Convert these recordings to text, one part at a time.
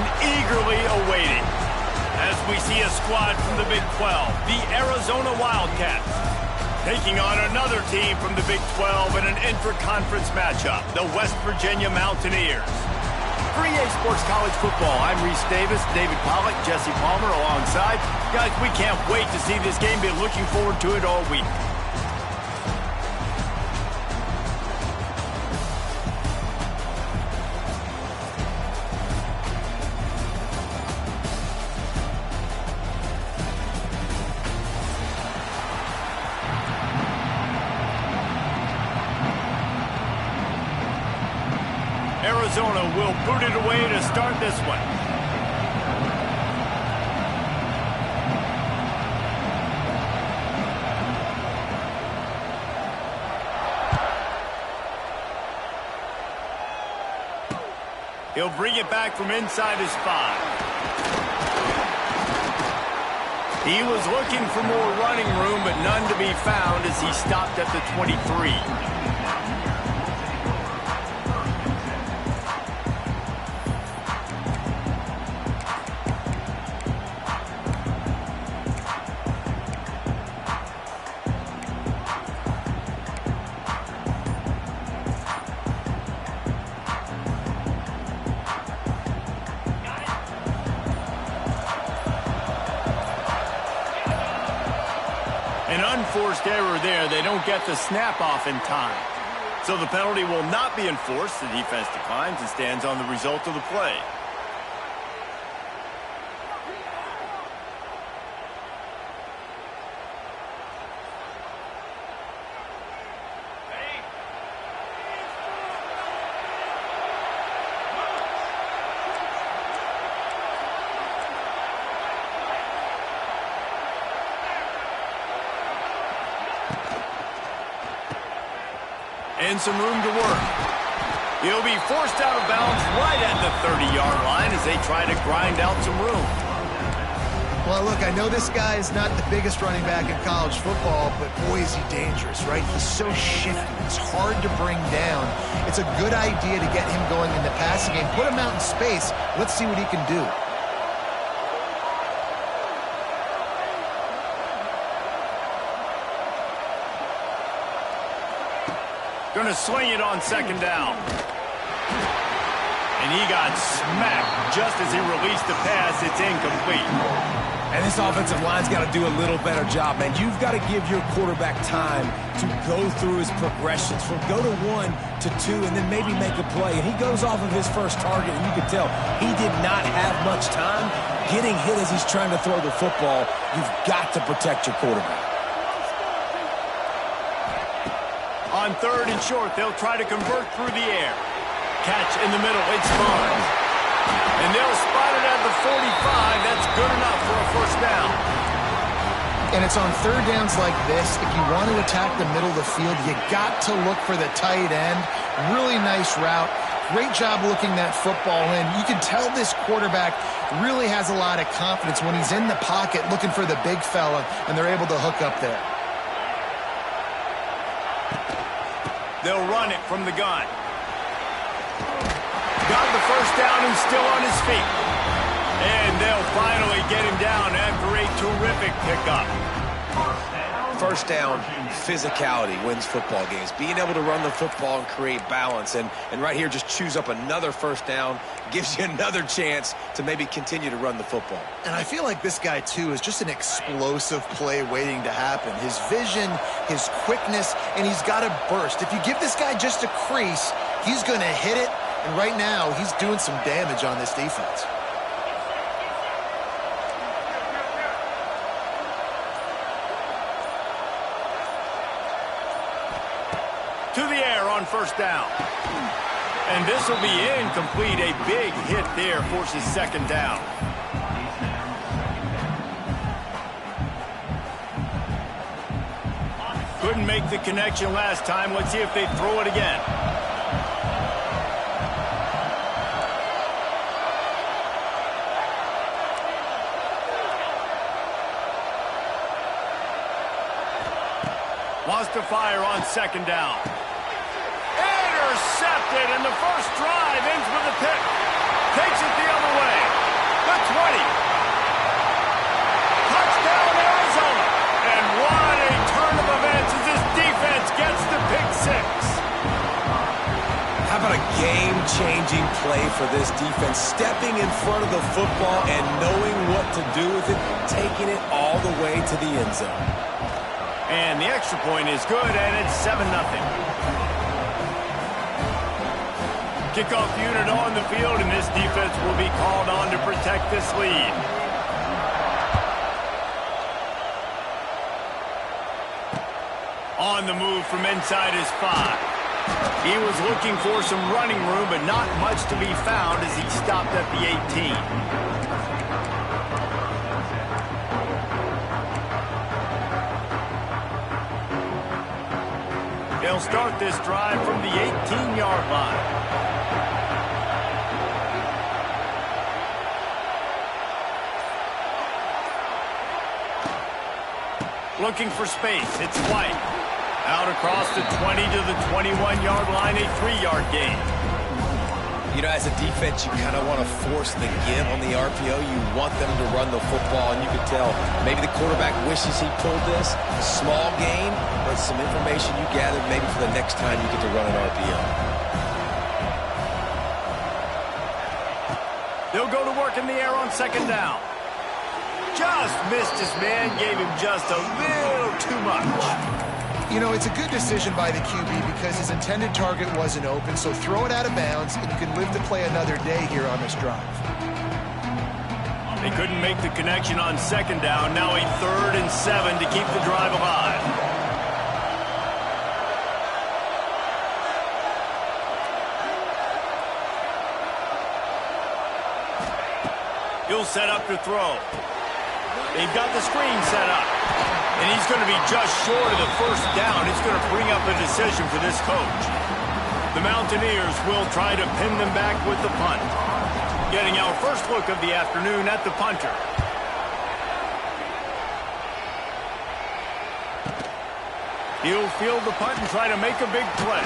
and eagerly awaiting. As we see a squad from the Big 12, the Arizona Wildcats, taking on another team from the Big 12 in an intra-conference matchup, the West Virginia Mountaineers. For EA Sports College Football, I'm Reese Davis, David Pollack, Jesse Palmer alongside. Guys, we can't wait to see this game. Been looking forward to it all week. Arizona will boot it away to start this one. He'll bring it back from inside his 5. He was looking for more running room, but none to be found as he stopped at the 23. An unforced error there. They don't get the snap off in time. So the penalty will not be enforced. The defense declines and stands on the result of the play. And some room to work. He'll be forced out of bounds right at the 30-yard line as they try to grind out some room. Well, look, I know this guy is not the biggest running back in college football, but boy, is he dangerous, right? He's so shifty. It's hard to bring down. It's a good idea to get him going in the passing game. Put him out in space. Let's see what he can do. Going to swing it on second down. And he got smacked just as he released the pass. It's incomplete. And this offensive line's got to do a little better job, man. You've got to give your quarterback time to go through his progressions from go to 1 to 2 and then maybe make a play. And he goes off of his first target, and you can tell he did not have much time getting hit as he's trying to throw the football. You've got to protect your quarterback. On 3rd and short, they'll try to convert through the air. Catch in the middle, it's Barnes. And they'll spot it at the 45. That's good enough for a first down. And it's on 3rd downs like this. If you want to attack the middle of the field, you got to look for the tight end. Really nice route. Great job looking that football in. You can tell this quarterback really has a lot of confidence when he's in the pocket looking for the big fella, and they're able to hook up there. They'll run it from the gun. Got the first down and still on his feet. And they'll finally get him down after a terrific pickup. First down, physicality wins football games. Being able to run the football and create balance. And right here, just choose up another first down. Gives you another chance to maybe continue to run the football. And I feel like this guy, too, is just an explosive play waiting to happen. His vision, his quickness, and he's got a burst. If you give this guy just a crease, he's going to hit it. And right now, he's doing some damage on this defense. To the air on first down. And this will be incomplete. A big hit there forces second down. Couldn't make the connection last time. Let's see if they throw it again. Wants to fire on second down. Intercepted, and the first drive ends with a pick. Takes it the other way. game-changing play for this defense, stepping in front of the football and knowing what to do with it, taking it all the way to the end zone. And the extra point is good, and it's 7-0. Kickoff unit on the field, and this defense will be called on to protect this lead. On the move from inside his 5. He was looking for some running room, but not much to be found as he stopped at the 18. They'll start this drive from the 18-yard line. Looking for space. It's White. Out across the 20 to the 21-yard line, a 3-yard gain. You know, as a defense, you kind of want to force the give on the RPO. You want them to run the football, and you can tell maybe the quarterback wishes he pulled this. Small gain, but some information you gathered maybe for the next time you get to run an RPO. They'll go to work in the air on 2nd down. Just missed his man, gave him just a little too much. You know, it's a good decision by the QB because his intended target wasn't open, so throw it out of bounds, and you can live to play another day here on this drive. They couldn't make the connection on 2nd down. Now a 3rd and 7 to keep the drive alive. He'll set up to throw. They've got the screen set up. And he's going to be just short of the 1st down. It's going to bring up a decision for this coach. The Mountaineers will try to pin them back with the punt. Getting our first look of the afternoon at the punter. He'll field the punt and try to make a big play.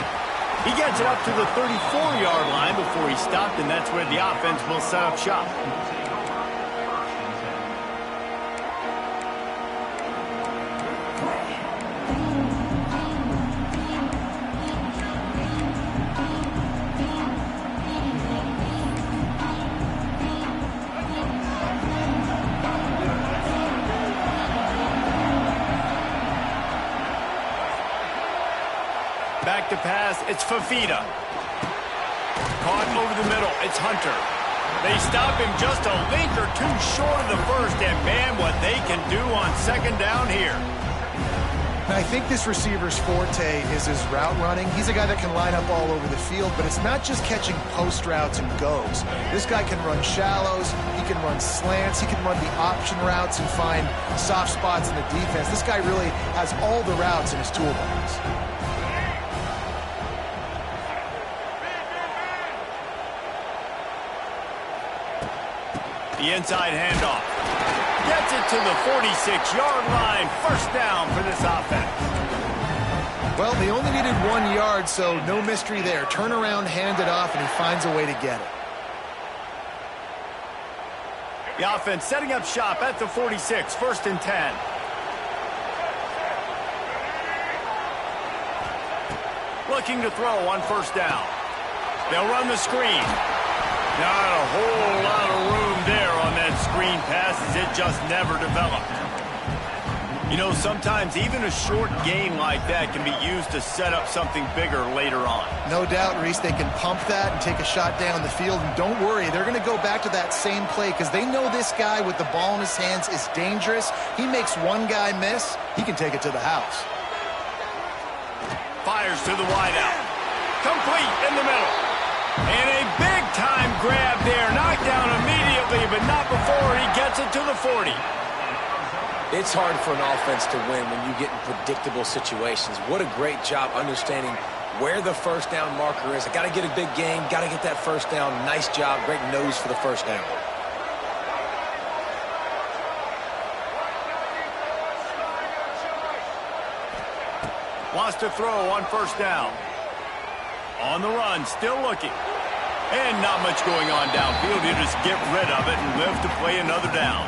He gets it up to the 34-yard line before he stopped, and that's where the offense will set up shop. Back to pass, it's Fafita. Caught over the middle, it's Hunter. They stop him just a link or two short of the 1st, and man, what they can do on 2nd down here. I think this receiver's forte is his route running. He's a guy that can line up all over the field, but it's not just catching post routes and goes. This guy can run shallows, he can run slants, he can run the option routes and find soft spots in the defense. This guy really has all the routes in his toolbox. The inside handoff. Gets it to the 46-yard line. 1st down for this offense. Well, they only needed 1 yard, so no mystery there. Turn around, hand it off, and he finds a way to get it. The offense setting up shop at the 46. 1st and 10. Looking to throw on 1st down. They'll run the screen. Not a whole lot of room there on that screen pass as it just never developed. You know, sometimes even a short gain like that can be used to set up something bigger later on. No doubt, Reese, they can pump that and take a shot down the field. And don't worry, they're going to go back to that same play because they know this guy with the ball in his hands is dangerous. He makes one guy miss, he can take it to the house. Fires to the wideout. Complete in the middle. And a big-time grab there. Knocked down immediately, but not before he gets it to the 40. It's hard for an offense to win when you get in predictable situations. What a great job understanding where the 1st down marker is. I got to get a big gain, got to get that 1st down. Nice job, great nose for the 1st down. Wants to throw on 1st down. On the run, still looking. And not much going on downfield. You just get rid of it and live to play another down.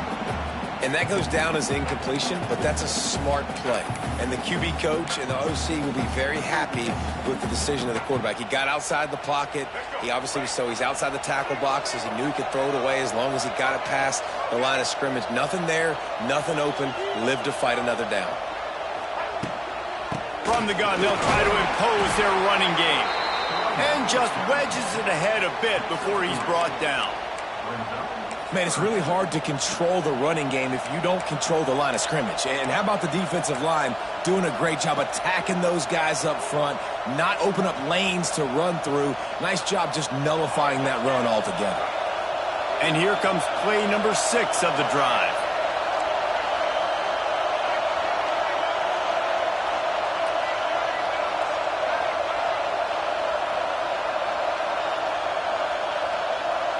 And that goes down as incompletion, but that's a smart play. And the QB coach and the OC will be very happy with the decision of the quarterback. He got outside the pocket. He obviously was he's outside the tackle boxes. He knew he could throw it away as long as he got it past the line of scrimmage. Nothing there, nothing open. Live to fight another down. From the gun, they'll try to impose their running game. And just wedges it ahead a bit before he's brought down. Man, it's really hard to control the running game if you don't control the line of scrimmage. And how about the defensive line doing a great job attacking those guys up front, not open up lanes to run through. Nice job just nullifying that run altogether. And here comes play number 6 of the drive.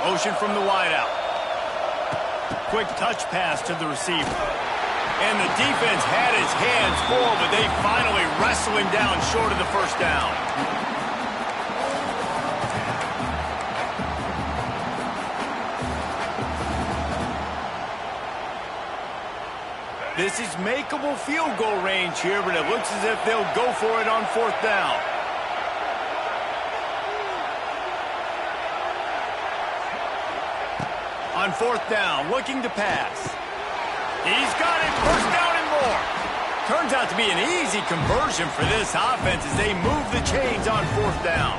Motion from the wideout. Quick touch pass to the receiver. And the defense had his hands full, but they finally wrestle him down short of the first down. This is makeable field goal range here, but it looks as if they'll go for it on 4th down. On 4th down, looking to pass. He's got it, 1st down and more. Turns out to be an easy conversion for this offense as they move the chains on 4th down.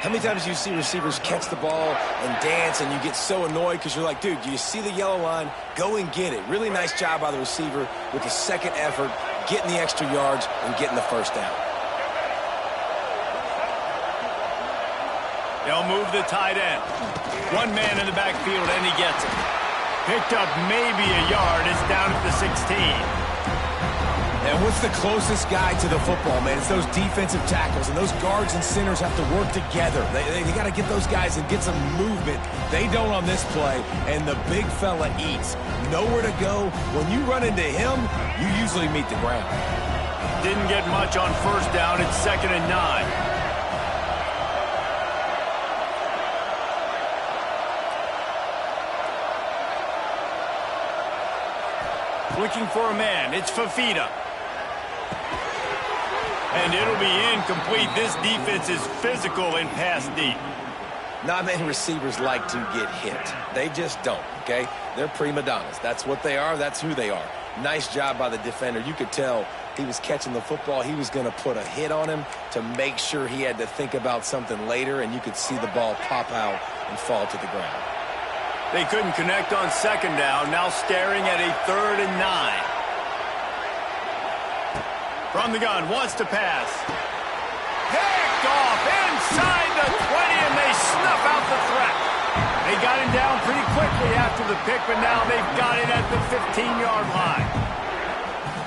How many times do you see receivers catch the ball and dance and you get so annoyed because you're like, dude, do you see the yellow line? Go and get it. Really nice job by the receiver with the second effort, getting the extra yards and getting the 1st down. They'll move the tight end. One man in the backfield, and he gets it. Picked up maybe a yard. It's down at the 16. And what's the closest guy to the football, man? It's those defensive tackles, and those guards and centers have to work together. They got to get those guys and get some movement. They don't on this play, and the big fella eats. Nowhere to go. When you run into him, you usually meet the ground. Didn't get much on 1st down. It's 2nd and 9. Looking for a man. It's Fafita. And it'll be incomplete. This defense is physical and pass deep. Not many receivers like to get hit. They just don't, okay? They're prima donnas. That's what they are. That's who they are. Nice job by the defender. You could tell he was catching the football. He was going to put a hit on him to make sure he had to think about something later, and you could see the ball pop out and fall to the ground. They couldn't connect on 2nd down. Now staring at a 3rd and 9. From the gun, wants to pass. Picked off inside the 20, and they snuff out the threat. They got him down pretty quickly after the pick, but now they've got it at the 15-yard line.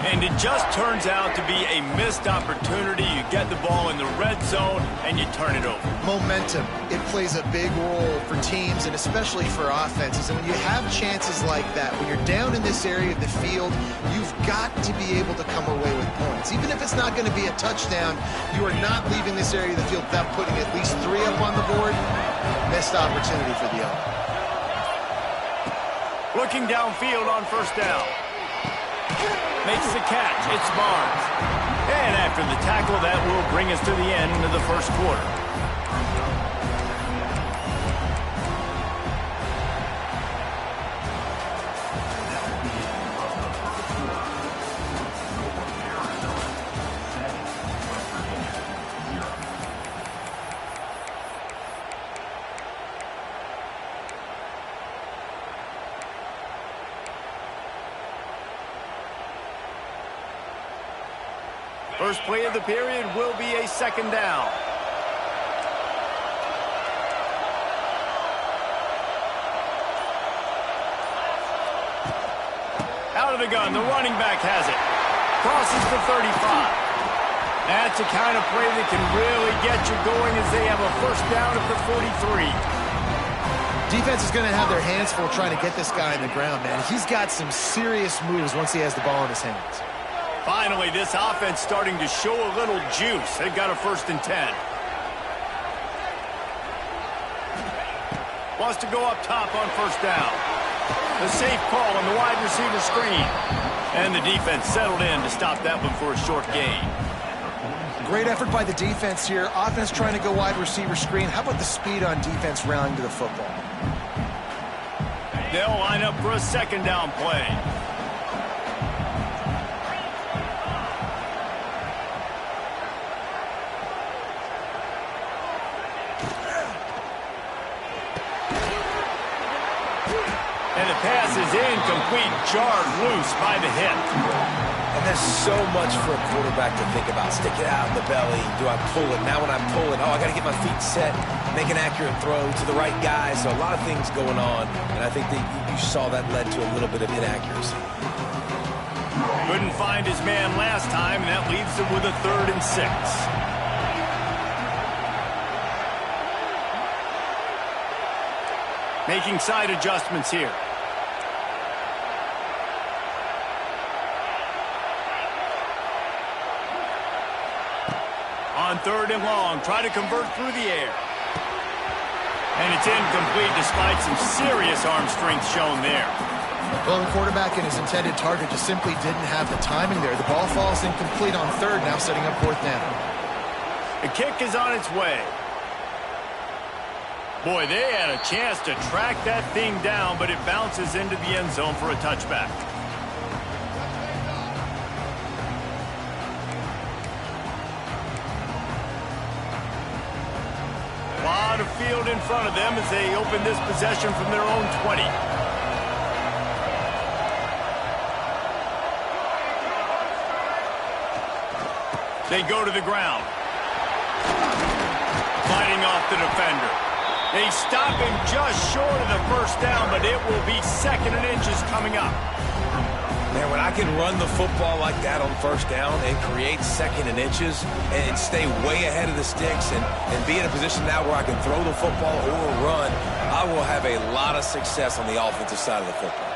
And it just turns out to be a missed opportunity. You get the ball in the red zone, and you turn it over. Momentum, it plays a big role for teams and especially for offenses. And when you have chances like that, when you're down in this area of the field, you've got to be able to come away with points. Even if it's not going to be a touchdown, you are not leaving this area of the field without putting at least 3 up on the board. Missed opportunity for the owner. Looking downfield on 1st down. Makes the catch. It's Barnes. And after the tackle, that will bring us to the end of the 1st quarter. First play of the period will be a 2nd down. Out of the gun, the running back has it. Crosses the 35. That's the kind of play that can really get you going as they have a 1st down at the 43. Defense is going to have their hands full trying to get this guy on the ground, man. He's got some serious moves once he has the ball in his hands. Finally, this offense starting to show a little juice. They've got a 1st and 10. Wants to go up top on 1st down. The safe call on the wide receiver screen. And the defense settled in to stop that one for a short gain. Great effort by the defense here. Offense trying to go wide receiver screen. How about the speed on defense rallying to the football? They'll line up for a second down play. And the pass is incomplete, jarred loose by the hit. And there's so much for a quarterback to think about. Stick it out in the belly. Do I pull it? Now when I pull it, I got to get my feet set, make an accurate throw to the right guy. So a lot of things going on, and I think that you saw that led to a little bit of inaccuracy. Couldn't find his man last time, and that leaves him with a 3rd and 6. Making side adjustments here. On 3rd and long, try to convert through the air. And it's incomplete despite some serious arm strength shown there. Well, the quarterback and his intended target just simply didn't have the timing there. The ball falls incomplete on 3rd, now setting up 4th down. The kick is on its way. Boy, they had a chance to track that thing down, but it bounces into the end zone for a touchback. A lot of field in front of them as they open this possession from their own 20. They go to the ground. Fighting off the defender. They stop him just short of the 1st down, but it will be 2nd and inches coming up. Man, when I can run the football like that on 1st down and create 2nd and inches and stay way ahead of the sticks and be in a position now where I can throw the football or run, I will have a lot of success on the offensive side of the football.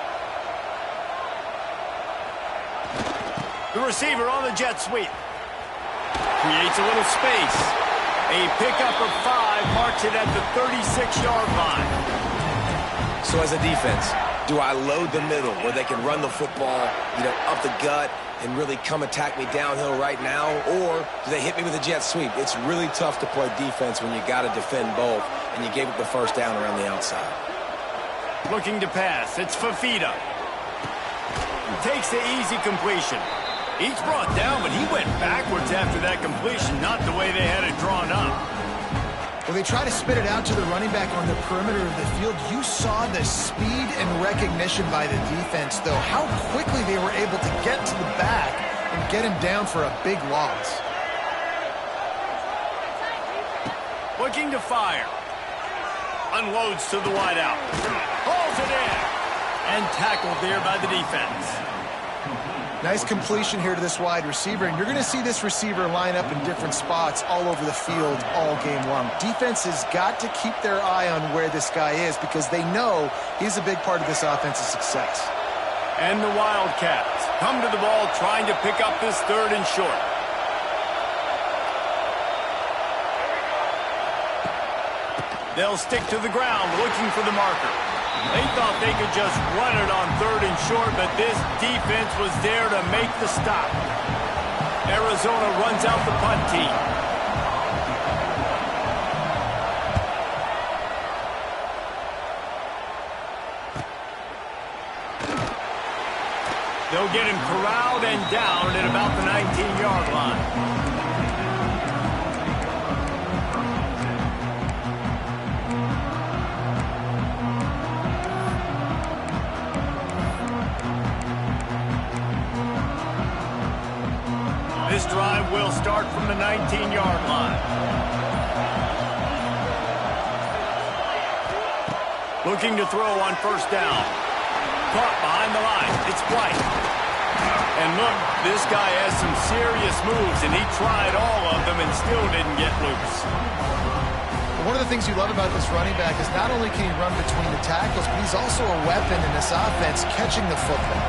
The receiver on the jet sweep. Creates a little space. A pickup of 5 marks it at the 36-yard line. So as a defense, do I load the middle where they can run the football, up the gut and really come attack me downhill right now? Or do they hit me with a jet sweep? It's really tough to play defense when you got to defend both, and you gave up the 1st down around the outside. Looking to pass. It's Fafita. Takes the easy completion. He's brought down, but he went backwards after that completion, not the way they had it drawn up. When they try to spit it out to the running back on the perimeter of the field, you saw the speed and recognition by the defense, though. How quickly they were able to get to the back and get him down for a big loss. Looking to fire. Unloads to the wideout. Hauls it in. And tackled there by the defense. Nice completion here to this wide receiver, and you're going to see this receiver line up in different spots all over the field all game long. Defense has got to keep their eye on where this guy is because they know he's a big part of this offensive success. And the Wildcats come to the ball trying to pick up this 3rd and short. They'll stick to the ground looking for the marker. They thought they could just run it on 3rd and short, but this defense was there to make the stop. Arizona runs out the punt team. They'll get him corralled and down at about the 19-yard line. This drive will start from the 19-yard line. Looking to throw on 1st down. Caught behind the line. It's White. And look, this guy has some serious moves, and he tried all of them and still didn't get loose. One of the things you love about this running back is not only can he run between the tackles, but he's also a weapon in this offense catching the football.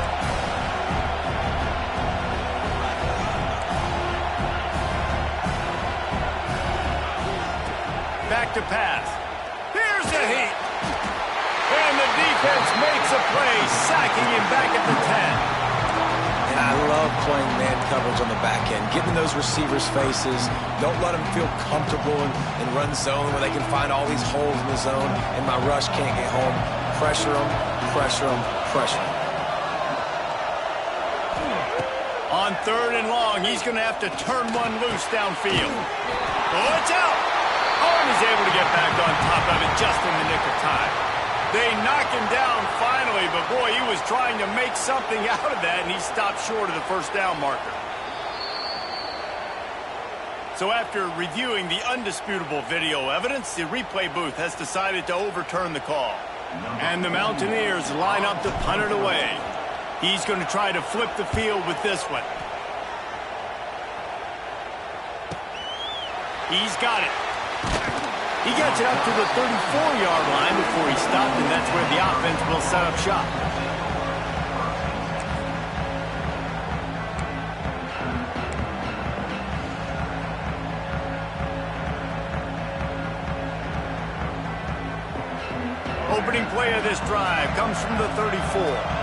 Back to pass. Here's the heat. And the defense defense makes a play, sacking him back at the 10. And I love playing man coverage on the back end, getting those receivers' faces. Don't let them feel comfortable in run zone where they can find all these holes in the zone and my rush can't get home. Pressure them, pressure them, pressure them. On 3rd and long, he's going to have to turn one loose downfield. Watch out! Oh, and he's able to get back on top of it just in the nick of time. They knock him down finally, but boy, he was trying to make something out of that, and he stopped short of the first down marker. So after reviewing the undisputable video evidence, the replay booth has decided to overturn the call. And the Mountaineers line up to punt it away. He's going to try to flip the field with this one. He's got it. He gets it up to the 34-yard line before he stopped, and that's where the offense will set up shop. Opening play of this drive comes from the 34.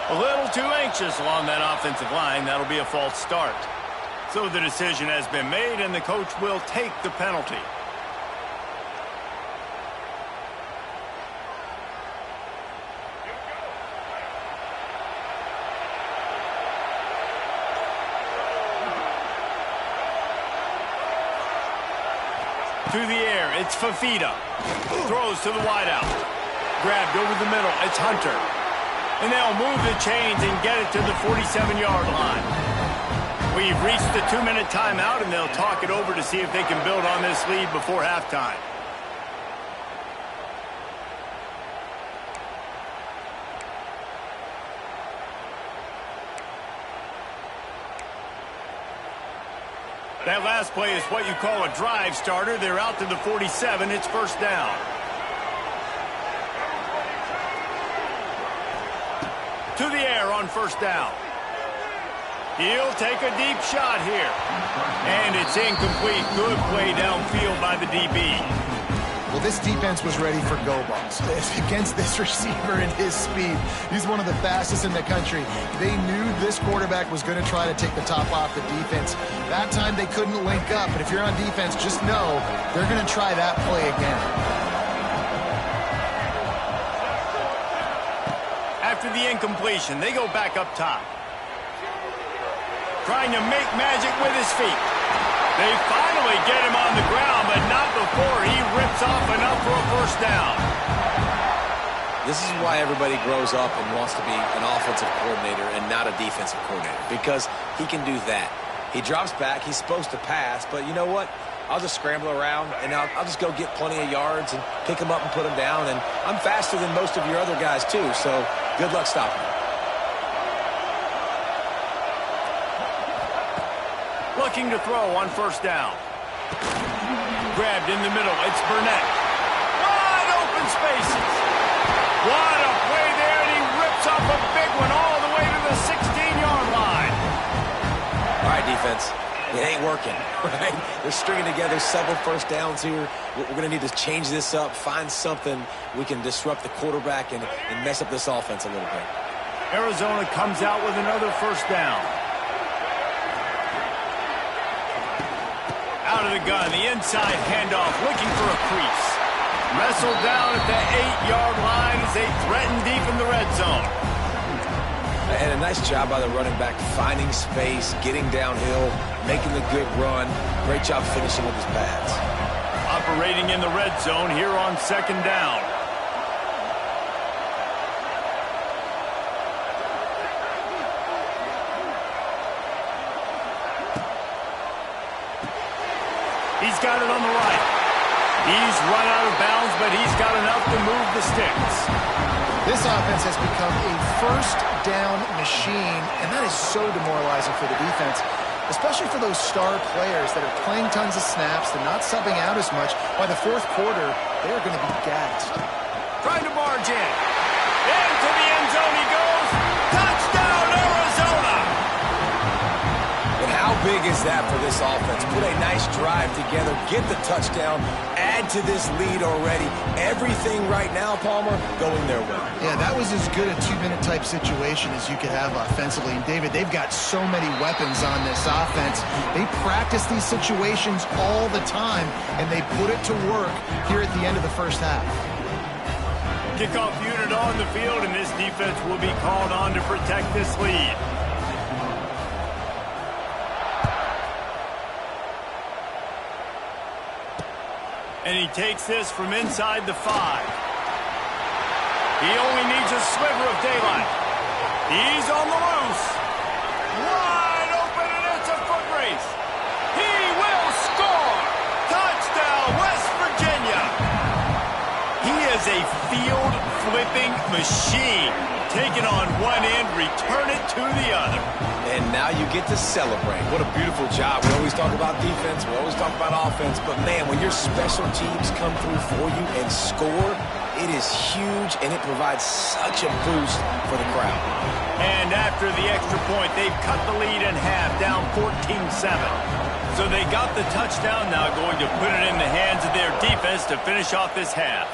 A little too anxious along that offensive line. That'll be a false start. So the decision has been made, and the coach will take the penalty. To the air, it's Fafita. Throws to the wideout. Grabbed over the middle, it's Hunter. And they'll move the chains and get it to the 47-yard line. We've reached the 2-minute timeout, and they'll talk it over to see if they can build on this lead before halftime. That last play is what you call a drive starter. They're out to the 47. It's first down. To the air on first down. He'll take a deep shot here. And it's incomplete. Good play downfield by the DB. Well, this defense was ready for go balls. Against this receiver and his speed, he's one of the fastest in the country. They knew this quarterback was going to try to take the top off the defense. That time they couldn't link up, but if you're on defense, just know they're going to try that play again. After the incompletion, they go back up top. Trying to make magic with his feet. They finally get him on the ground, but not before he rips off enough for a first down. This is why everybody grows up and wants to be an offensive coordinator and not a defensive coordinator, because he can do that. He drops back, he's supposed to pass, but you know what? I'll just scramble around, and I'll just go get plenty of yards and pick them up and put them down, and I'm faster than most of your other guys too, so good luck stopping me. Looking to throw on first down. Grabbed in the middle. It's Burnett. Wide open spaces. What a play there, and he rips off a big one all the way to the 16-yard line. All right, defense. It ain't working, right? They're stringing together several first downs here. We're going to need to change this up, find something we can disrupt the quarterback and mess up this offense a little bit. Arizona comes out with another first down. Out of the gun, the inside handoff, looking for a crease. Wrestled down at the 8-yard line as they threaten deep in the red zone. And a nice job by the running back, finding space, getting downhill, making the good run. Great job finishing with his pads. Operating in the red zone here on second down. He's got it on the right. He's run out of bounds, but he's got enough to move the sticks. This offense has become a first down machine, and that is so demoralizing for the defense, especially for those star players that are playing tons of snaps. They're not subbing out as much. By the fourth quarter, they're going to be gassed. Trying to barge in. Into the end zone he goes. Touchdown, Arizona! And how big is that for this offense? Put a nice drive together, get the touchdown, add to this lead already. Everything right now, Palmer, going their way. Yeah, that was as good a two-minute type situation as you could have offensively. And, David, they've got so many weapons on this offense. They practice these situations all the time, and they put it to work here at the end of the first half. Kickoff unit on the field, and this defense will be called on to protect this lead. And he takes this from inside the 5. He only needs a sliver of daylight. He's on the loose. Wide open, and it's a foot race. He will score. Touchdown, West Virginia. He is a field-flipping machine. Take it on one end, return it to the other. And now you get to celebrate. What a beautiful job. We always talk about defense. We always talk about offense. But, man, when your special teams come through for you and score, it is huge, and it provides such a boost for the crowd. And after the extra point, they've cut the lead in half, down 14-7. So they got the touchdown, now going to put it in the hands of their defense to finish off this half.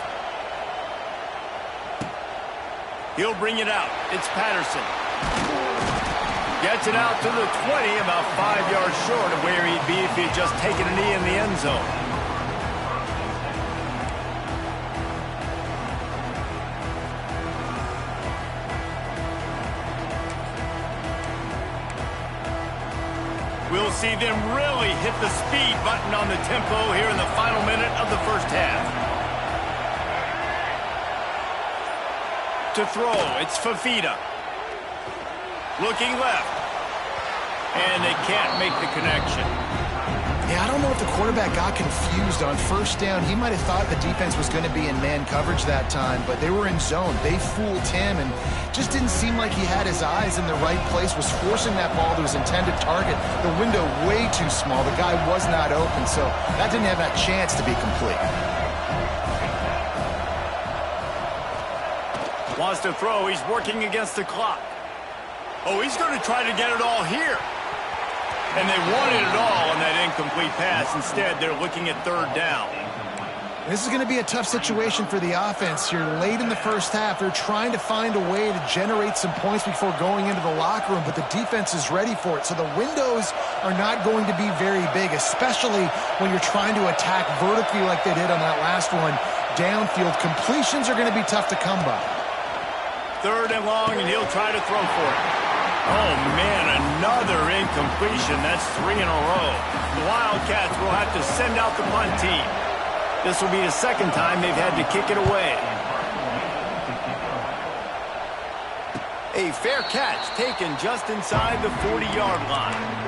He'll bring it out. It's Patterson. Gets it out to the 20, about 5 yards short of where he'd be if he'd just taken a knee in the end zone. We'll see them really hit the speed button on the tempo here in the final minute of the first half. To throw, it's Fafita. Looking left. And they can't make the connection. Yeah, I don't know if the quarterback got confused on first down. He might have thought the defense was going to be in man coverage that time, but they were in zone. They fooled him and just didn't seem like he had his eyes in the right place, was forcing that ball to his intended target. The window way too small. The guy was not open, so that didn't have that chance to be complete. Wants to throw. He's working against the clock. Oh, he's going to try to get it all here. And they wanted it all on that incomplete pass. Instead, they're looking at third down. This is going to be a tough situation for the offense here. Late in the first half, they're trying to find a way to generate some points before going into the locker room, but the defense is ready for it. So the windows are not going to be very big, especially when you're trying to attack vertically like they did on that last one. Downfield completions are going to be tough to come by. Third and long, and he'll try to throw for it. Oh, man, another incompletion. That's 3 in a row. The Wildcats will have to send out the punt team. This will be the second time they've had to kick it away. A fair catch taken just inside the 40-yard line.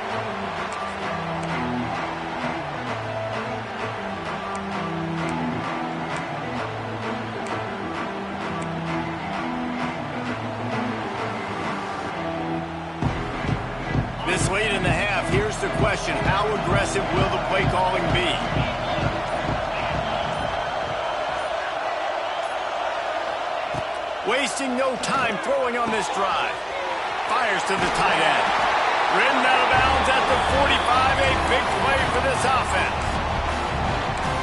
This late in the half, here's the question. How aggressive will the play calling be? Wasting no time throwing on this drive. Fires to the tight end. Ridden out of bounds at the 45. A big play for this offense.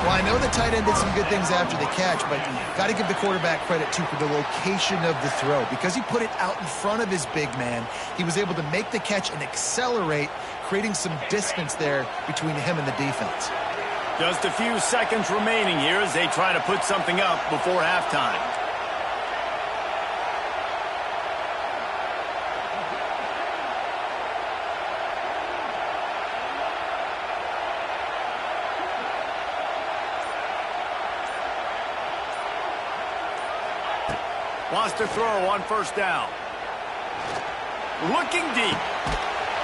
Well, I know the tight end did some good things after the catch, but you've got to give the quarterback credit, too, for the location of the throw. Because he put it out in front of his big man, he was able to make the catch and accelerate, creating some distance there between him and the defense. Just a few seconds remaining here as they try to put something up before halftime. Wants to throw on first down. Looking deep.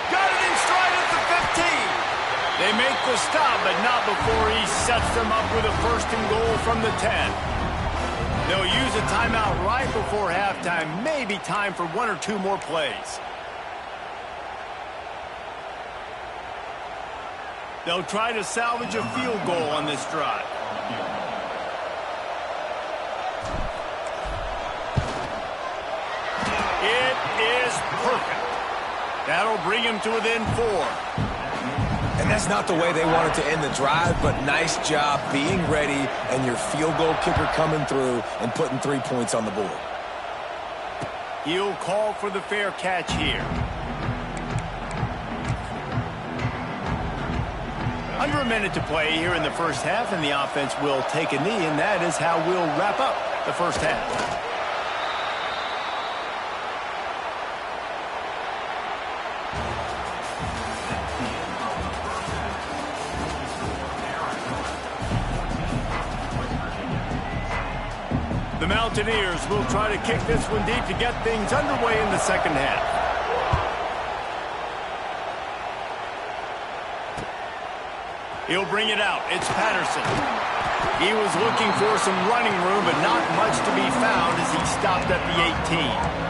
Got it in stride at the 15. They make the stop, but not before he sets them up with a first and goal from the 10. They'll use a timeout right before halftime. Maybe time for one or two more plays. They'll try to salvage a field goal on this drive. It is perfect. That'll bring him to within 4. That's not the way they wanted to end the drive, but nice job being ready and your field goal kicker coming through and putting 3 points on the board. He'll call for the fair catch here. Under a minute to play here in the first half, and the offense will take a knee, and that is how we'll wrap up the first half. The Mountaineers will try to kick this one deep to get things underway in the second half. He'll bring it out. It's Patterson. He was looking for some running room, but not much to be found as he stopped at the 18.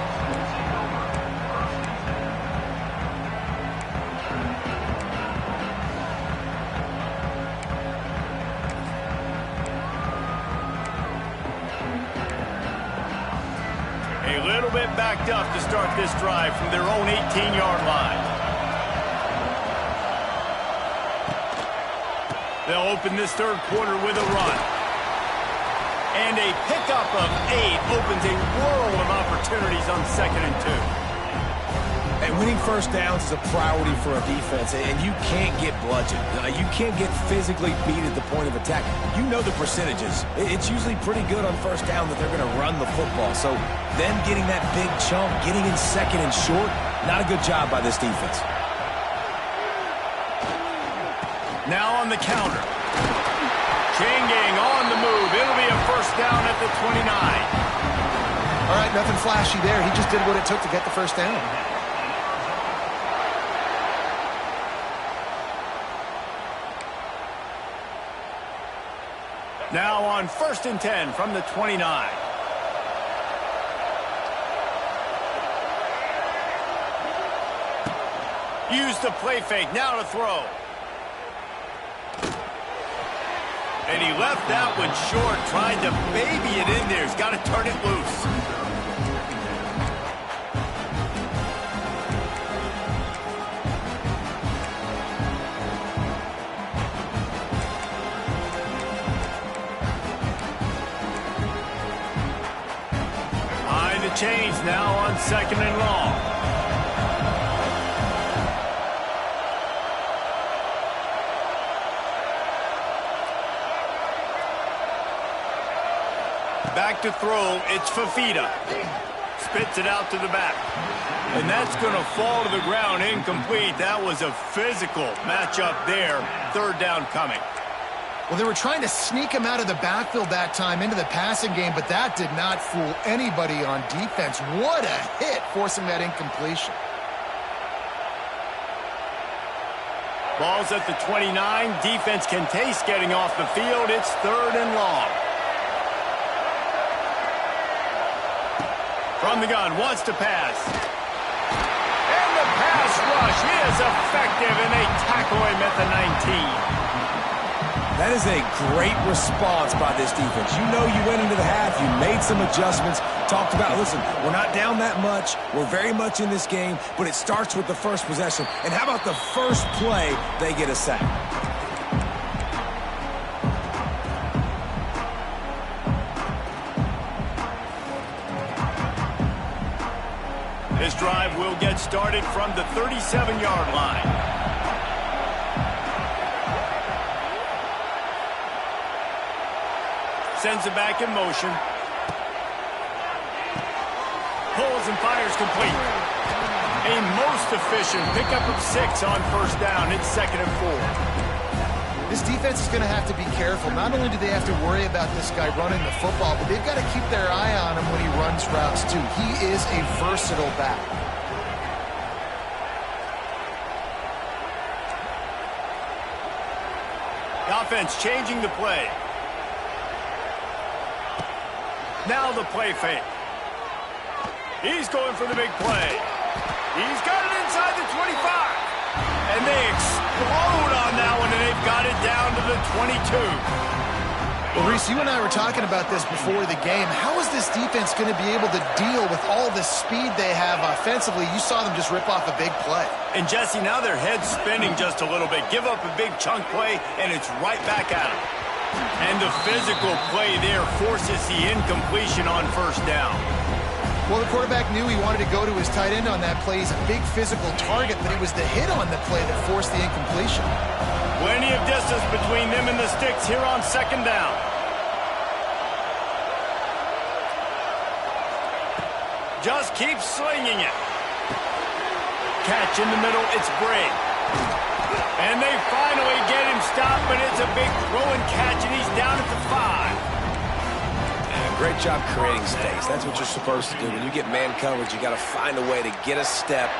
A little bit backed up to start this drive from their own 18-yard line. They'll open this third quarter with a run. And a pickup of 8 opens a world of opportunities on 2nd and 2. And winning first downs is a priority for a defense, and you can't get bludgeoned. You can't get physically beat at the point of attack. You know the percentages. It's usually pretty good on first down that they're going to run the football. So them getting that big chunk, getting in 2nd and short, not a good job by this defense. Now on the counter. Chain gang on the move. It'll be a first down at the 29. All right, nothing flashy there. He just did what it took to get the first down. Now on 1st and 10 from the 29. Use the play fake. Now to throw. And he left that one short, tried to baby it in there. He's got to turn it loose. Behind the chains now on 2nd and long. Back to throw, it's Fafita. Spits it out to the back. And that's going to fall to the ground incomplete. That was a physical matchup there. 3rd down coming. Well, they were trying to sneak him out of the backfield that time into the passing game, but that did not fool anybody on defense. What a hit, forcing that incompletion. Ball's at the 29. Defense can taste getting off the field. It's 3rd and long. From the gun, wants to pass. And the pass rush is effective, and they tackle him at the 19. That is a great response by this defense. You know you went into the half, you made some adjustments, talked about, listen, we're not down that much, we're very much in this game, but it starts with the first possession. And how about the first play, they get a sack? This drive will get started from the 37-yard line. Sends it back in motion. Pulls and fires complete. A most efficient pickup of 6 on first down. It's 2nd and 4. This defense is going to have to be careful. Not only do they have to worry about this guy running the football, but they've got to keep their eye on him when he runs routes too. He is a versatile back. The offense changing the play. Now the play fake. He's going for the big play. He's got it inside the 25. And they explode on that one, and they've got it down to the 22. Well, Reese, you and I were talking about this before the game. How is this defense going to be able to deal with all the speed they have offensively? You saw them just rip off a big play. And, Jesse, now their head's spinning just a little bit. Give up a big chunk play, and it's right back at them. And the physical play there forces the incompletion on first down. Well, the quarterback knew he wanted to go to his tight end on that play. He's a big physical target, but it was the hit on the play that forced the incompletion. Plenty of distance between them and the sticks here on second down. Just keep slinging it. Catch in the middle, it's Bray. And they finally get him stopped, but it's a big throw and catch, and he's down at the 5. Great job creating space. That's what you're supposed to do. When you get man coverage, you got to find a way to get a step,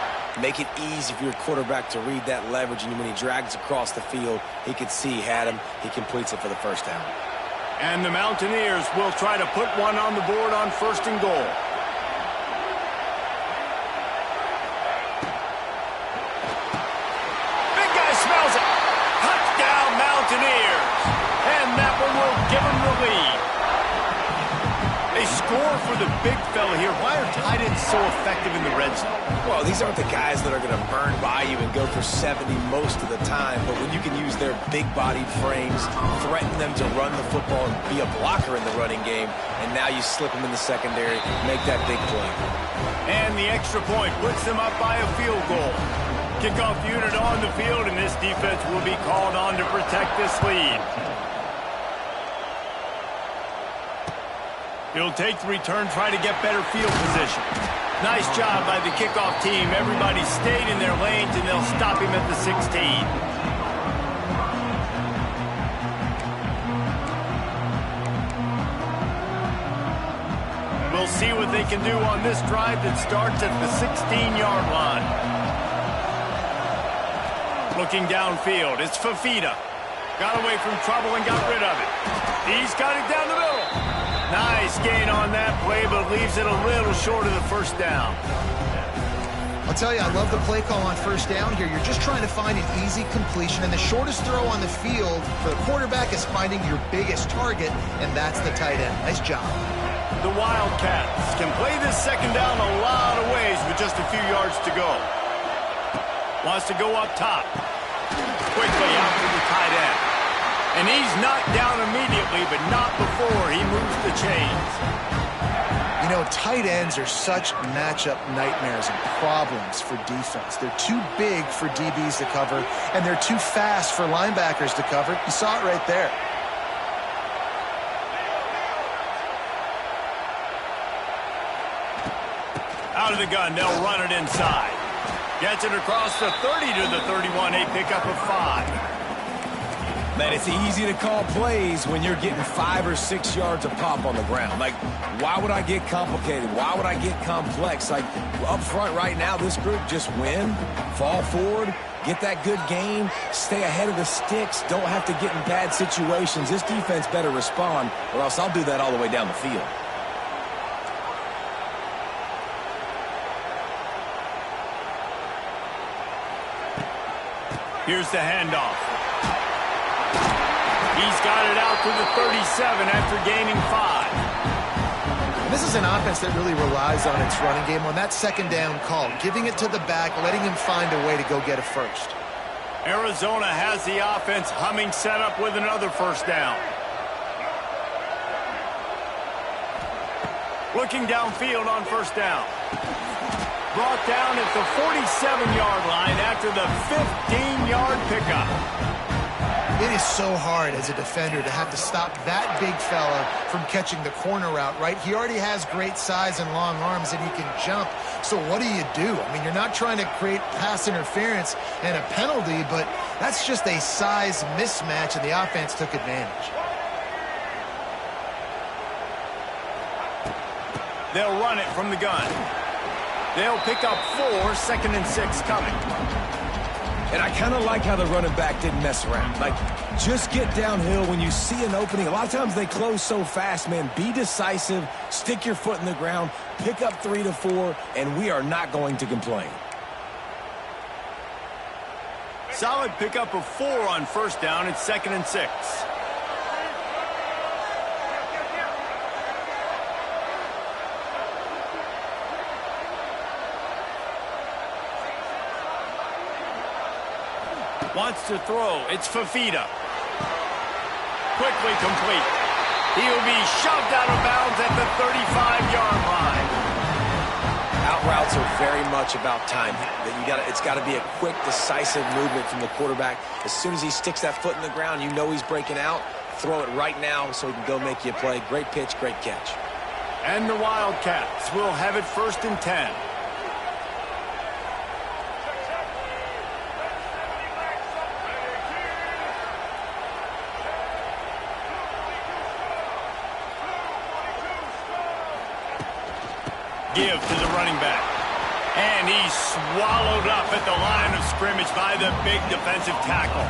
make it easy for your quarterback to read that leverage, and when he drags across the field, he can see he had him. He completes it for the first down. And the Mountaineers will try to put one on the board on first and goal. Big guy smells it. Touchdown, Mountaineers. And that one will give them the lead. They score for the big fella here. Why are tight ends so effective in the red zone? Well, these aren't the guys that are going to burn by you and go for 70 most of the time, but when you can use their big-bodied frames, threaten them to run the football and be a blocker in the running game, and now you slip them in the secondary, make that big play. And the extra point puts them up by a field goal. Kickoff unit on the field, and this defense will be called on to protect this lead. He'll take the return, try to get better field position. Nice job by the kickoff team. Everybody stayed in their lanes, and they'll stop him at the 16. We'll see what they can do on this drive that starts at the 16-yard line. Looking downfield, it's Fafita. Got away from trouble and got rid of it. He's got it down the middle. Nice gain on that play, but leaves it a little short of the first down. I'll tell you, I love the play call on first down here. You're just trying to find an easy completion, and the shortest throw on the field for the quarterback is finding your biggest target, and that's the tight end. Nice job. The Wildcats can play this second down a lot of ways with just a few yards to go. Wants to go up top. Quickly out to the tight end. And he's knocked down immediately, but not before he moves the chains. You know, tight ends are such matchup nightmares and problems for defense. They're too big for DBs to cover, and they're too fast for linebackers to cover. You saw it right there. Out of the gun, they'll run it inside. Gets it across the 30 to the 31, a pickup of 5. Man, it's easy to call plays when you're getting 5 or 6 yards of pop on the ground. Like, why would I get complicated? Why would I get complex? Like, up front right now, this group just win, fall forward, get that good gain, stay ahead of the sticks, don't have to get in bad situations. This defense better respond, or else I'll do that all the way down the field. Here's the handoff. He's got it out to the 37 after gaining 5. This is an offense that really relies on its running game on that second down call, giving it to the back, letting him find a way to go get a first. Arizona has the offense humming, set up with another first down. Looking downfield on first down. Brought down at the 47-yard line after the 15-yard pickup. It is so hard as a defender to have to stop that big fella from catching the corner route, right? He already has great size and long arms, and he can jump. So what do you do? I mean, you're not trying to create pass interference and a penalty, but that's just a size mismatch, and the offense took advantage. They'll run it from the gun. They'll pick up 4, 2nd and 6 coming. And I kind of like how the running back didn't mess around. Like, just get downhill when you see an opening. A lot of times they close so fast, man. Be decisive, stick your foot in the ground, pick up 3 to 4, and we are not going to complain. Solid pickup of 4 on first down. It's 2nd and 6. Wants to throw. It's Fafita. Quickly complete. He'll be shoved out of bounds at the 35-yard line. Out routes are very much about timing. It's got to be a quick, decisive movement from the quarterback. As soon as he sticks that foot in the ground, you know he's breaking out. Throw it right now so he can go make you a play. Great pitch, great catch. And the Wildcats will have it 1st and 10. Give to the running back. And he's swallowed up at the line of scrimmage by the big defensive tackle.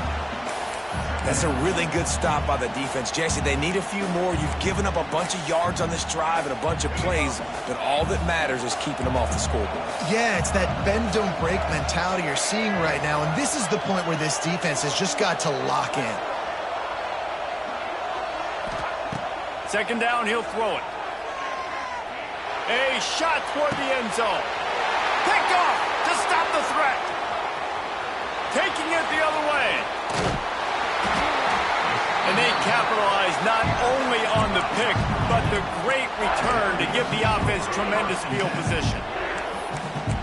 That's a really good stop by the defense. Jesse, they need a few more. You've given up a bunch of yards on this drive and a bunch of plays, but all that matters is keeping them off the scoreboard. Yeah, it's that bend, don't break mentality you're seeing right now, and this is the point where this defense has just got to lock in. 2nd down, he'll throw it. A shot toward the end zone. Picked off to stop the threat. Taking it the other way. And they capitalize not only on the pick, but the great return to give the offense tremendous field position.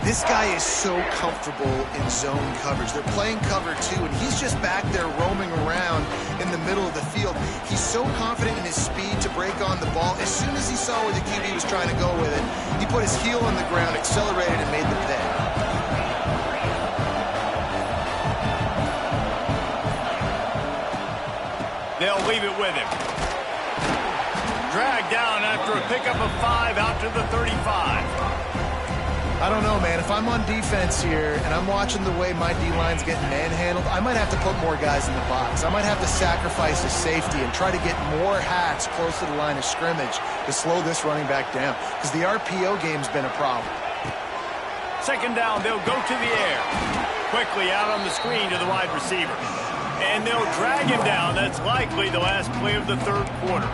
This guy is so comfortable in zone coverage. They're playing cover 2, and he's just back there roaming around in the middle of the field. He's so confident in his speed to break on the ball. As soon as he saw where the QB was trying to go with it, he put his heel on the ground, accelerated, and made the pick. They'll leave it with him. Dragged down after a pickup of 5 out to the 35. I don't know, man. If I'm on defense here and I'm watching the way my D-line's getting manhandled, I might have to put more guys in the box. I might have to sacrifice his safety and try to get more hats close to the line of scrimmage to slow this running back down, because the RPO game's been a problem. 2nd down, they'll go to the air. Quickly out on the screen to the wide receiver. And they'll drag him down. That's likely the last play of the 3rd quarter.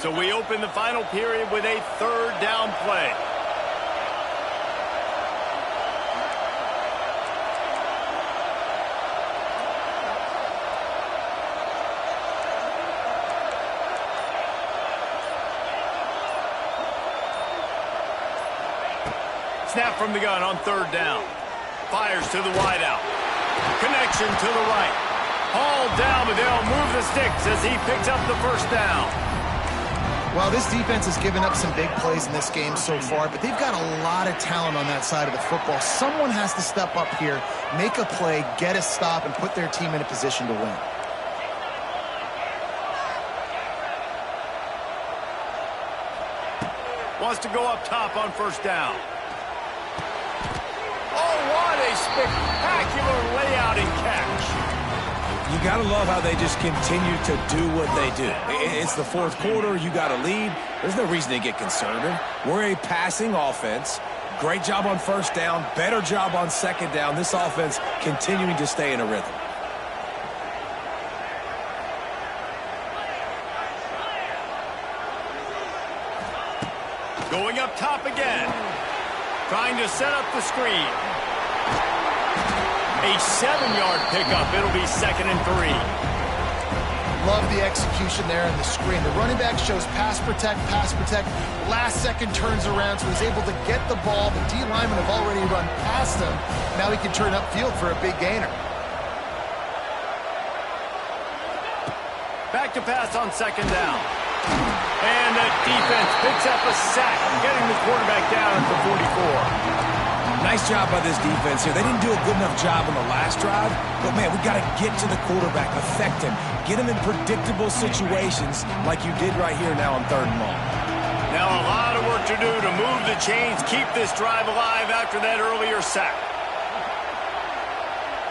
So we open the final period with a 3rd down play. Snap from the gun on 3rd down. Fires to the wideout. Connection to the right. Hauled down, but they'll move the sticks as he picks up the 1st down. Well, this defense has given up some big plays in this game so far, but they've got a lot of talent on that side of the football. Someone has to step up here, make a play, get a stop, and put their team in a position to win. Wants to go up top on 1st down. Oh, what a spectacular layout and catch. You got to love how they just continue to do what they do. It's the 4th quarter. You got a lead. There's no reason to get conservative. We're a passing offense. Great job on 1st down. Better job on 2nd down. This offense continuing to stay in a rhythm. Going up top again. Trying to set up the screen. A 7-yard pickup. It'll be 2nd and 3. Love the execution there in the screen. The running back shows pass protect, last second turns around, so he's able to get the ball. The D linemen have already run past him. Now he can turn upfield for a big gainer. Back to pass on 2nd down. And the defense picks up a sack, getting the quarterback down at the 44. Nice job by this defense here. They didn't do a good enough job on the last drive, but, man, we got to get to the quarterback, affect him, get him in predictable situations like you did right here now on 3rd and long. Now a lot of work to do to move the chains, keep this drive alive after that earlier sack.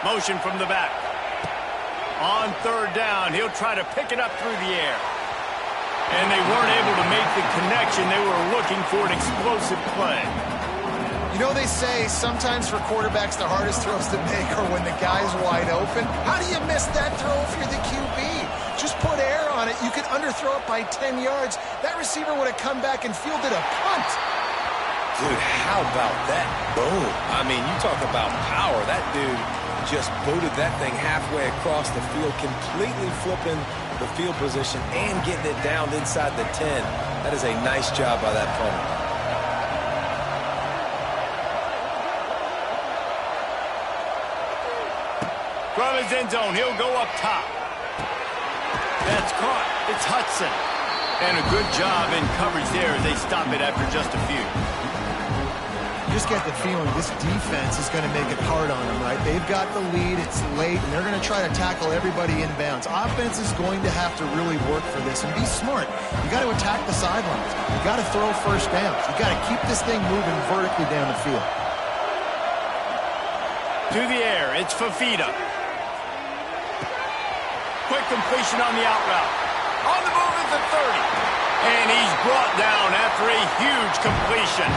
Motion from the back. On 3rd down, he'll try to pick it up through the air. And they weren't able to make the connection. They were looking for an explosive play. You know, they say sometimes for quarterbacks the hardest throws to make are when the guy's wide open. How do you miss that throw if you're the QB? Just put air on it. You could underthrow it by 10 yards. That receiver would have come back and fielded a punt. Dude, how about that? Boom. I mean, you talk about power. That dude just booted that thing halfway across the field, completely flipping the field position and getting it down inside the 10. That is a nice job by that punter. From his end zone, he'll go up top. That's caught. It's Hudson. And a good job in coverage there as they stop it after just a few. You just get the feeling this defense is going to make it hard on them, right? They've got the lead, it's late, and they're going to try to tackle everybody inbounds. Offense is going to have to really work for this and be smart. You got to attack the sidelines. You got to throw first downs. You got to keep this thing moving vertically down the field. To the air, it's Fafita. Quick completion on the out route. On the move at the 30. And he's brought down after a huge completion.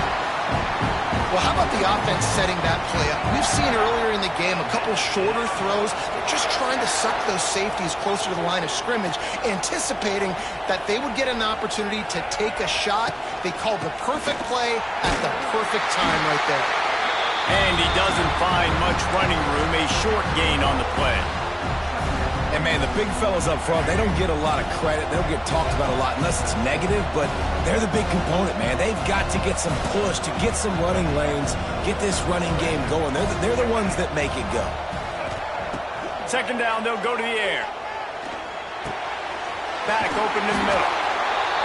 Well, how about the offense setting that play up? We've seen earlier in the game a couple shorter throws. They're just trying to suck those safeties closer to the line of scrimmage, anticipating that they would get an opportunity to take a shot. They called the perfect play at the perfect time right there. And he doesn't find much running room, a short gain on the play. And, man, the big fellas up front, they don't get a lot of credit. They don't get talked about a lot unless it's negative, but they're the big component, man. They've got to get some push, to get some running lanes, get this running game going. They're the ones that make it go. Second down, they'll go to the air. Back open in the middle.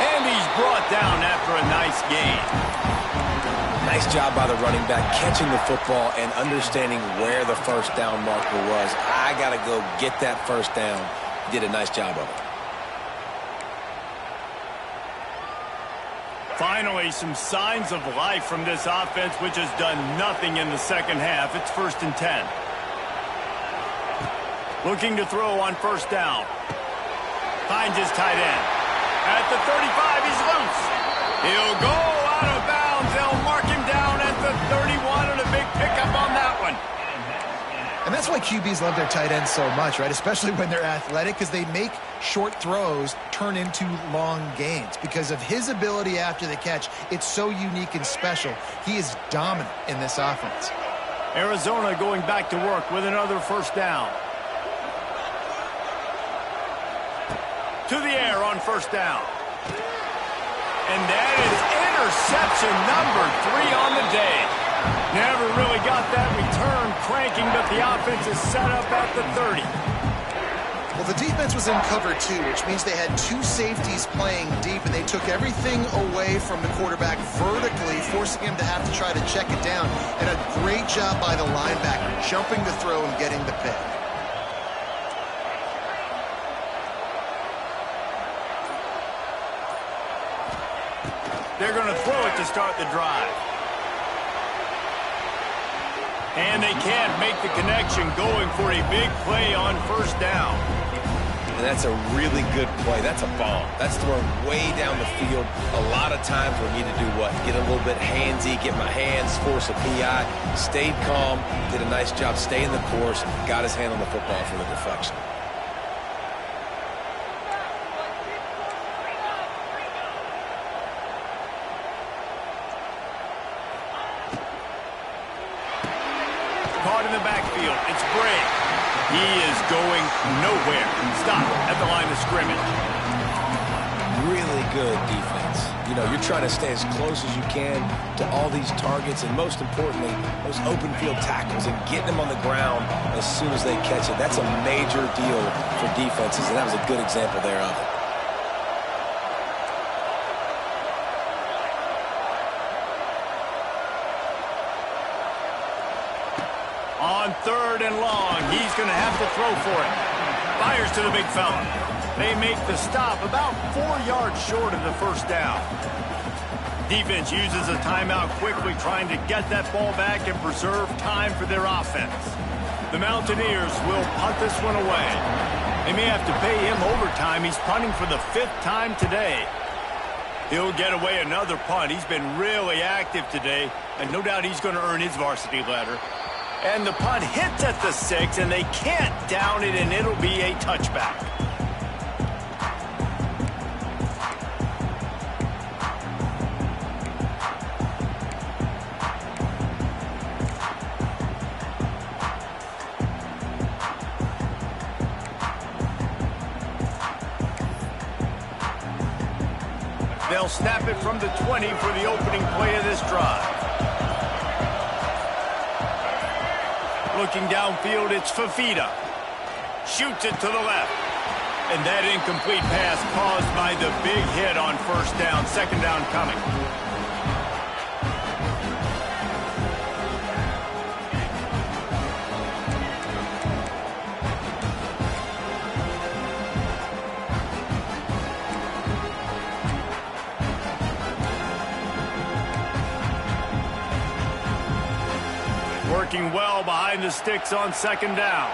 And he's brought down after a nice gain. Nice job by the running back, catching the football and understanding where the first down marker was. I got to go get that first down. He did a nice job of it. Finally, some signs of life from this offense, which has done nothing in the second half. It's 1st and 10. Looking to throw on first down. Finds his tight end. At the 35, he's loose. He'll go out of bounds. They'll mark him down at the 31, and a big pickup on that one. And that's why QBs love their tight ends so much, right? Especially when they're athletic, because they make short throws turn into long gains. Because of his ability after the catch, it's so unique and special. He is dominant in this offense. Arizona going back to work with another first down. To the air on first down. And that is interception number 3 on the day. Never really got that return cranking, but the offense is set up at the 30. Well, the defense was in cover 2, which means they had 2 safeties playing deep, and they took everything away from the quarterback vertically, forcing him to have to try to check it down. And a great job by the linebacker, jumping the throw and getting the pick. They're going to throw it to start the drive. And they can't make the connection, going for a big play on first down. And that's a really good play. That's a bomb. That's thrown way down the field. A lot of times we need to do what? Get a little bit handsy, get my hands, force a PI. Stayed calm, did a nice job staying the course, got his hand on the football for the deflection. Caught in the backfield. It's Bray. He is going nowhere. Stop at the line of scrimmage. Really good defense. You know, you're trying to stay as close as you can to all these targets, and most importantly, those open field tackles and getting them on the ground as soon as they catch it. That's a major deal for defenses, and that was a good example there of it. On 3rd and long, he's going to have to throw for it. Fires to the big fella. They make the stop about 4 yards short of the first down. Defense uses a timeout quickly, trying to get that ball back and preserve time for their offense. The Mountaineers will punt this one away. They may have to pay him overtime. He's punting for the 5th time today. He'll get away another punt. He's been really active today, and no doubt he's going to earn his varsity letter. And the punt hits at the 6, and they can't down it, and it'll be a touchback. They'll snap it from the 20 for the opening play of this drive. Looking downfield, it's Fafita. Shoots it to the left. And that incomplete pass caused by the big hit on first down. Second down coming. Working well behind the sticks on second down.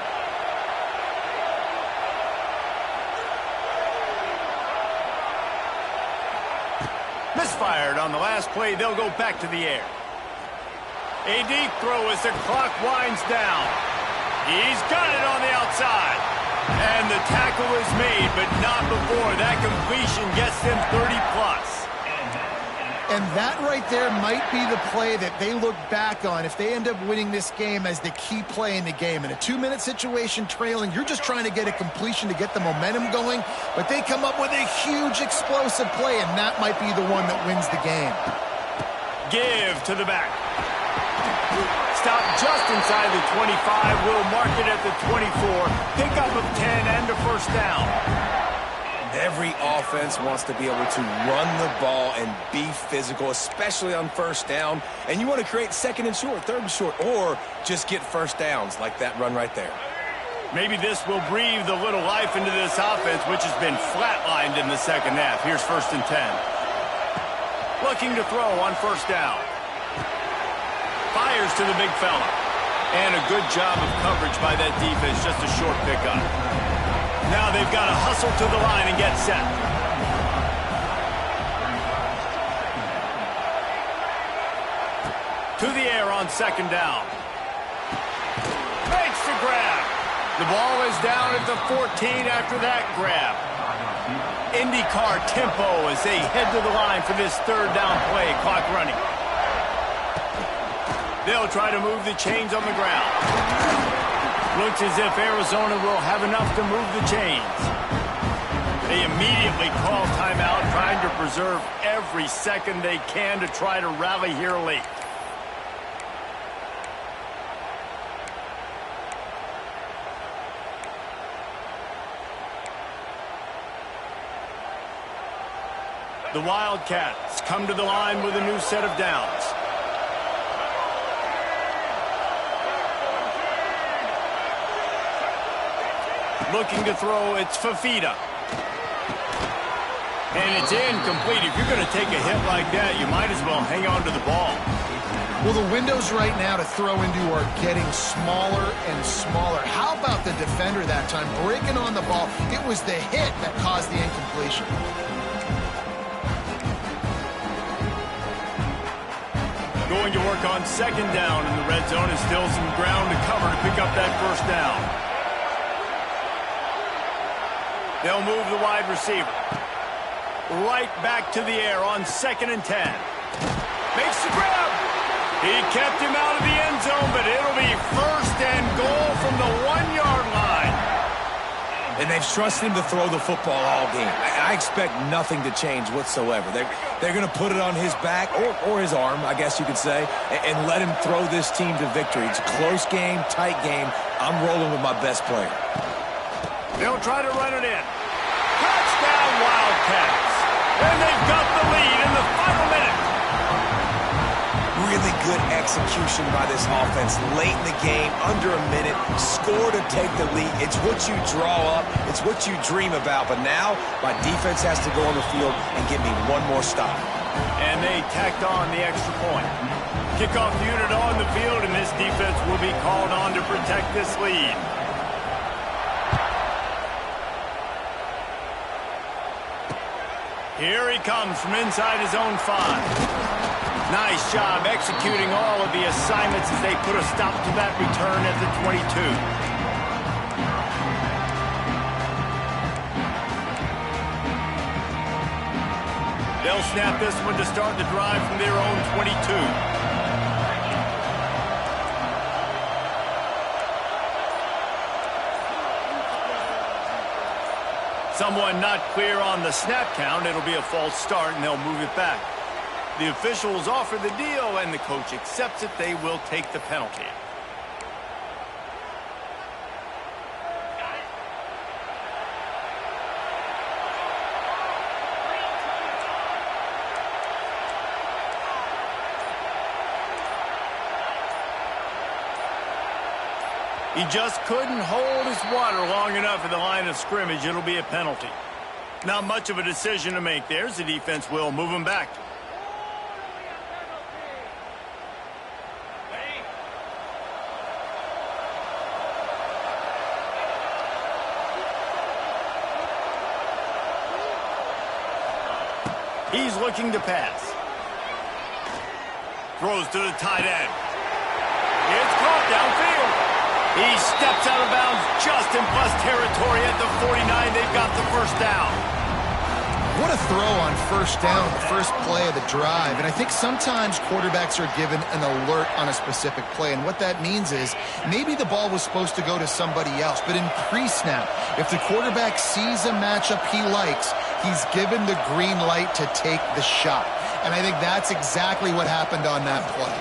Misfired on the last play. They'll go back to the air. A deep throw as the clock winds down. He's got it on the outside. And the tackle is made, but not before that completion gets them 30+. And that right there might be the play that they look back on if they end up winning this game as the key play in the game. In a 2-minute situation trailing, you're just trying to get a completion to get the momentum going, but they come up with a huge explosive play, and that might be the one that wins the game. Give to the back. Stop just inside the 25. We'll mark it at the 24. Pickup of 10 and a first down. Every offense wants to be able to run the ball and be physical, especially on first down. And you want to create second and short, third and short, or just get first downs like that run right there. Maybe this will breathe a little life into this offense, which has been flatlined in the second half. Here's 1st and 10. Looking to throw on first down. Fires to the big fella. And a good job of coverage by that defense, just a short pickup. Now they've got to hustle to the line and get set. To the air on second down. Makes the grab. The ball is down at the 14 after that grab. IndyCar tempo as they head to the line for this third down play. Clock running. They'll try to move the chains on the ground. Looks as if Arizona will have enough to move the chains. They immediately call timeout, trying to preserve every second they can to try to rally here late. The Wildcats come to the line with a new set of downs. Looking to throw, it's Fafita. And it's incomplete. If you're going to take a hit like that, you might as well hang on to the ball. Well, the windows right now to throw into are getting smaller and smaller. How about the defender that time breaking on the ball? It was the hit that caused the incompletion. Going to work on second down in the red zone, and still some ground to cover to pick up that first down. They'll move the wide receiver. Right back to the air on 2nd and 10. Makes the grab. He kept him out of the end zone, but it'll be 1st and goal from the 1-yard line. And they've trusted him to throw the football all game. I expect nothing to change whatsoever. They're going to put it on his back, or his arm, I guess you could say, and let him throw this team to victory. It's a close game, tight game. I'm rolling with my best player. They'll try to run it in. Touchdown, Wildcats. And they've got the lead in the final minute. Really good execution by this offense late in the game, under a minute, score to take the lead. It's what you draw up. It's what you dream about. But now my defense has to go on the field and give me one more stop. And they tacked on the extra point. Kickoff unit on the field, and this defense will be called on to protect this lead. Here he comes from inside his own 5. Nice job executing all of the assignments as they put a stop to that return at the 22. They'll snap this one to start the drive from their own 22. Someone not clear on the snap count. It'll be a false start, and they'll move it back. The officials offer the deal, and the coach accepts it. They will take the penalty. He just couldn't hold his water long enough at the line of scrimmage. It'll be a penalty. Not much of a decision to make there. The defense will move him back. He's looking to pass. Throws to the tight end. It's caught downfield. He steps out of bounds just in plus territory at the 49. They've got the first down. What a throw on first down, the first play of the drive. And I think sometimes quarterbacks are given an alert on a specific play. And what that means is maybe the ball was supposed to go to somebody else. But in pre-snap, if the quarterback sees a matchup he likes, he's given the green light to take the shot. And I think that's exactly what happened on that play.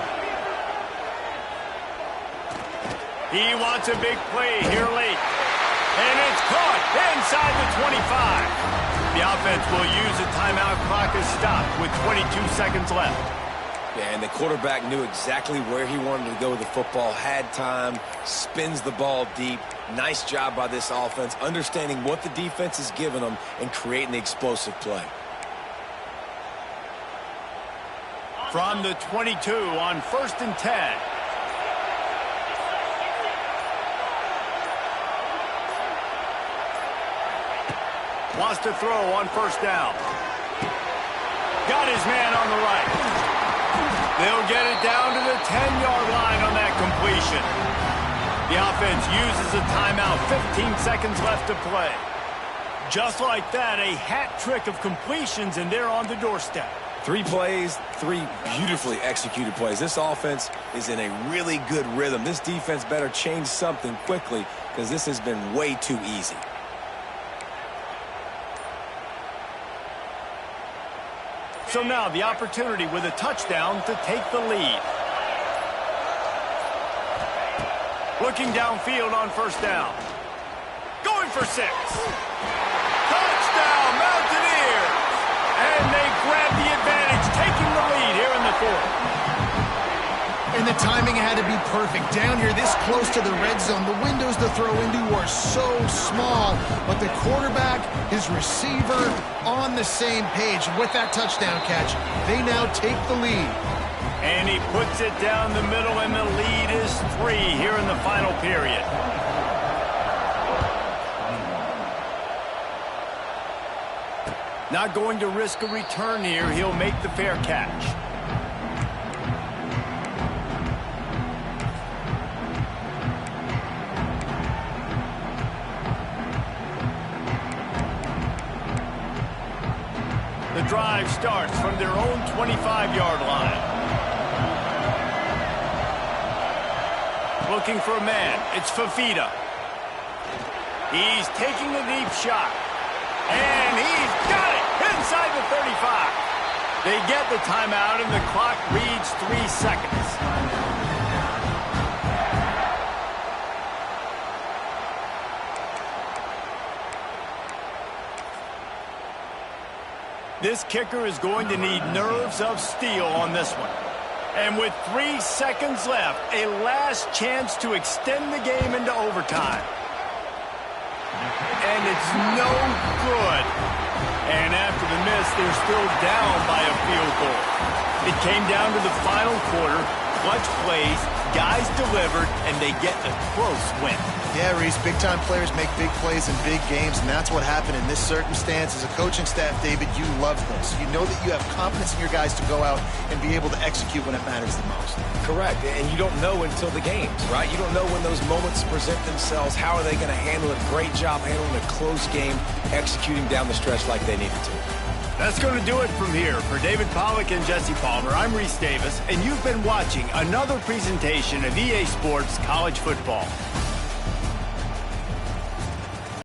He wants a big play here late. And it's caught inside the 25. The offense will use a timeout. Clock is stopped with 22 seconds left. Yeah, and the quarterback knew exactly where he wanted to go with the football, had time, spins the ball deep. Nice job by this offense, understanding what the defense is giving them and creating the explosive play. From the 22 on 1st and 10. Wants to throw on first down. Got his man on the right. They'll get it down to the 10-yard line on that completion. The offense uses a timeout. 15 seconds left to play. Just like that, a hat trick of completions, and they're on the doorstep. 3 plays, 3 beautifully executed plays. This offense is in a really good rhythm. This defense better change something quickly because this has been way too easy. So now the opportunity with a touchdown to take the lead. Looking downfield on first down. Going for 6. Touchdown, Mountaineers! And they grab the advantage, taking the lead here in the 4th. And the timing had to be perfect. Down here this close to the red zone, the windows to throw into are so small, but the quarterback, his receiver, on the same page. With that touchdown catch, they now take the lead. And he puts it down the middle, and the lead is 3 here in the final period. Not going to risk a return here. He'll make the fair catch. The drive starts from their own 25-yard line. Looking for a man. It's Fafita. He's taking a deep shot. And he's got it inside the 35. They get the timeout, and the clock reads 3 seconds. This kicker is going to need nerves of steel on this one. And with 3 seconds left, a last chance to extend the game into overtime. And it's no good. And after the miss, they're still down by a field goal. It came down to the final quarter. Clutch plays, guys delivered, and they get a close win. Yeah, Reese, big-time players make big plays in big games, and that's what happened in this circumstance. As a coaching staff, David, you love this. You know that you have confidence in your guys to go out and be able to execute when it matters the most. Correct, and you don't know until the games, right? You don't know when those moments present themselves. How are they going to handle it? Great job handling a close game, executing down the stretch like they needed to. That's going to do it from here. For David Pollack and Jesse Palmer, I'm Reese Davis, and you've been watching another presentation of EA Sports College Football.